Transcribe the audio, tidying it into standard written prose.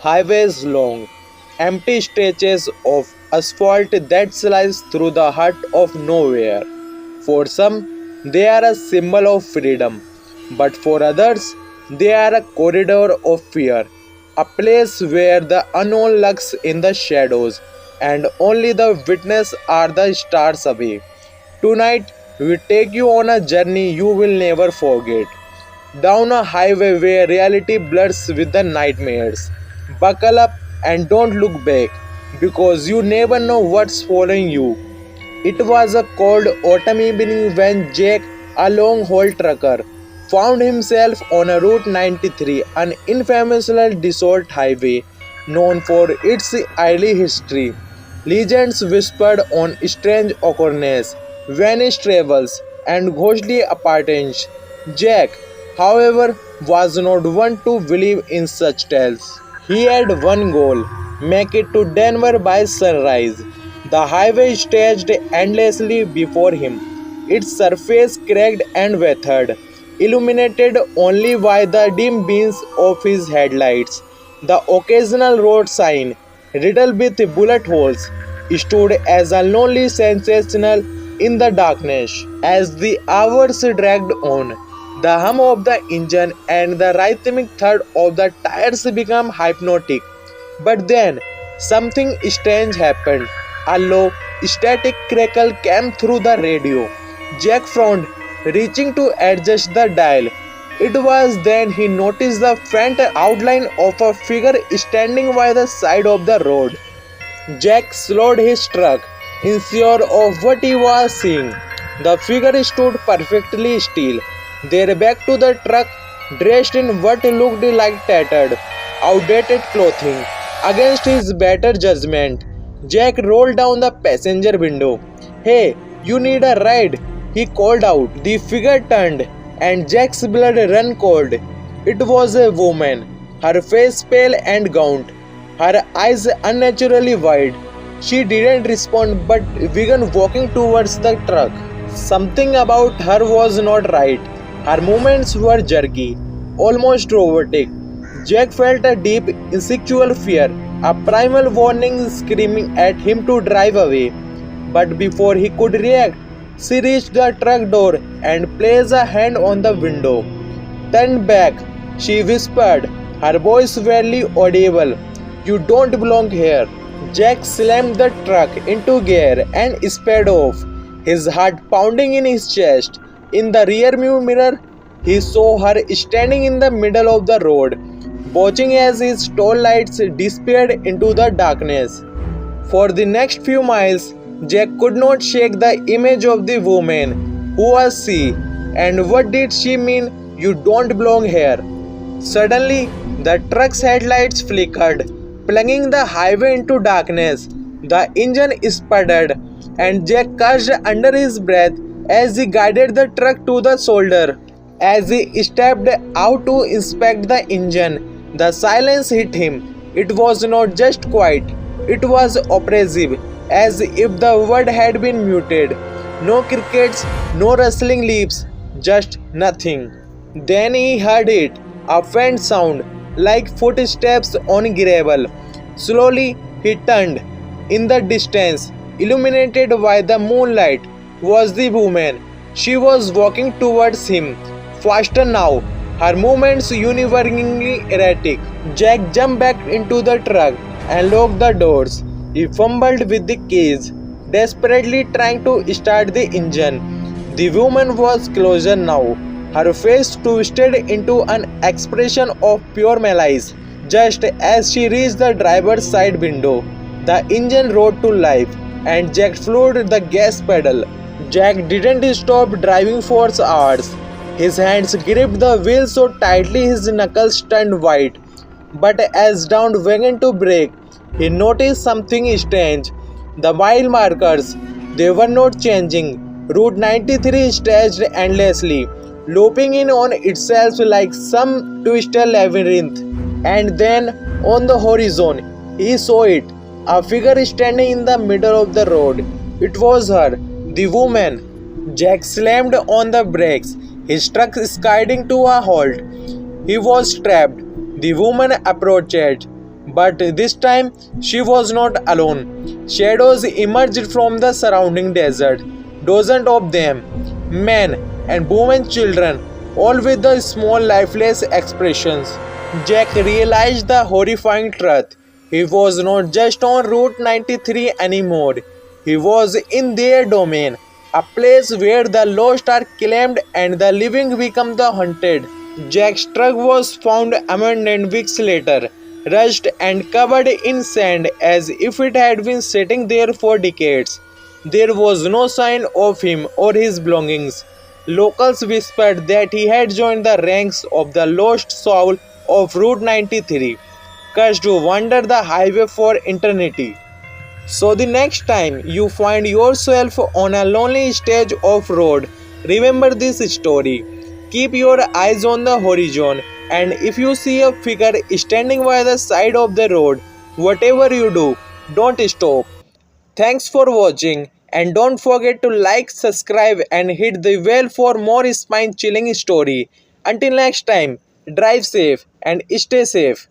Highways long, empty stretches of asphalt that slice through the heart of nowhere. For some, they are a symbol of freedom, but for others, they are a corridor of fear, a place where the unknown lurks in the shadows, and only the witness are the stars away. Tonight, we take you on a journey you will never forget. Down a highway where reality blurs with the nightmares. Buckle up and don't look back because you never know what's following you. It was a cold autumn evening when Jack, a long haul trucker, found himself on a Route 93, an infamously desolate highway known for its early history. Legends whispered on strange occurrences, vanished travels, and ghostly apparitions. Jack, however, was not one to believe in such tales. He had one goal: make it to Denver by sunrise. The highway stretched endlessly before him, its surface cracked and weathered, illuminated only by the dim beams of his headlights. The occasional road sign, riddled with bullet holes, stood as a lonely sensational in the darkness. As the hours dragged on, the hum of the engine and the rhythmic thud of the tires became hypnotic. But then, something strange happened. A low, static crackle came through the radio. Jack frowned, reaching to adjust the dial. It was then he noticed the faint outline of a figure standing by the side of the road. Jack slowed his truck, unsure of what he was seeing. The figure stood perfectly still, their back to the truck, dressed in what looked like tattered, outdated clothing. Against his better judgment, Jack rolled down the passenger window. "Hey, you need a ride," he called out. The figure turned, and Jack's blood ran cold. It was a woman, her face pale and gaunt, her eyes unnaturally wide. She didn't respond but began walking towards the truck. Something about her was not right. Her movements were jerky, almost robotic. Jack felt a deep, instinctual fear, a primal warning screaming at him to drive away. But before he could react, she reached the truck door and placed a hand on the window. "Turn back," she whispered, her voice barely audible. "You don't belong here." Jack slammed the truck into gear and sped off, his heart pounding in his chest. In the rearview mirror, he saw her standing in the middle of the road, watching as his tall lights disappeared into the darkness. For the next few miles, Jack could not shake the image of the woman. Who was she? And what did she mean? "You don't belong here"? Suddenly, the truck's headlights flickered, plunging the highway into darkness. The engine sputtered, and Jack cursed under his breath as he guided the truck to the shoulder. As he stepped out to inspect the engine, the silence hit him. It was not just quiet, it was oppressive, as if the world had been muted. No crickets, no rustling leaves, just nothing. Then he heard it, a faint sound, like footsteps on gravel. Slowly he turned. In the distance, illuminated by the moonlight, was the woman. She was walking towards him, faster now, her movements uniformly erratic. Jack jumped back into the truck and locked the doors. He fumbled with the keys, desperately trying to start the engine. The woman was closer now, her face twisted into an expression of pure malice. Just as she reached the driver's side window, the engine roared to life, and Jack flew the gas pedal. Jack didn't stop driving for hours. His hands gripped the wheel so tightly his knuckles turned white. But as dawn began to break, he noticed something strange. The mile markers, they were not changing. Route 93 stretched endlessly, looping in on itself like some twisted labyrinth. And then, on the horizon, he saw it, a figure standing in the middle of the road. It was her, the woman. Jack slammed on the brakes, his truck skidding to a halt. He was trapped. The woman approached, But this time she was not alone. Shadows emerged from the surrounding desert, dozens of them, men and women, children, all with the small lifeless expressions. Jack realized the horrifying truth. He was not just on Route 93 anymore. He was in their domain, a place where the lost are claimed and the living become the hunted. Jack's truck was found abandoned weeks later, rushed and covered in sand as if it had been sitting there for decades. There was no sign of him or his belongings. Locals whispered that he had joined the ranks of the lost soul of Route 93, cursed to wander the highway for eternity. So the next time you find yourself on a lonely stretch of road, remember this story. Keep your eyes on the horizon, and if you see a figure standing by the side of the road, whatever you do, don't stop. Thanks for watching, and don't forget to like, subscribe and hit the bell for more spine chilling story. Until next time, drive safe and stay safe.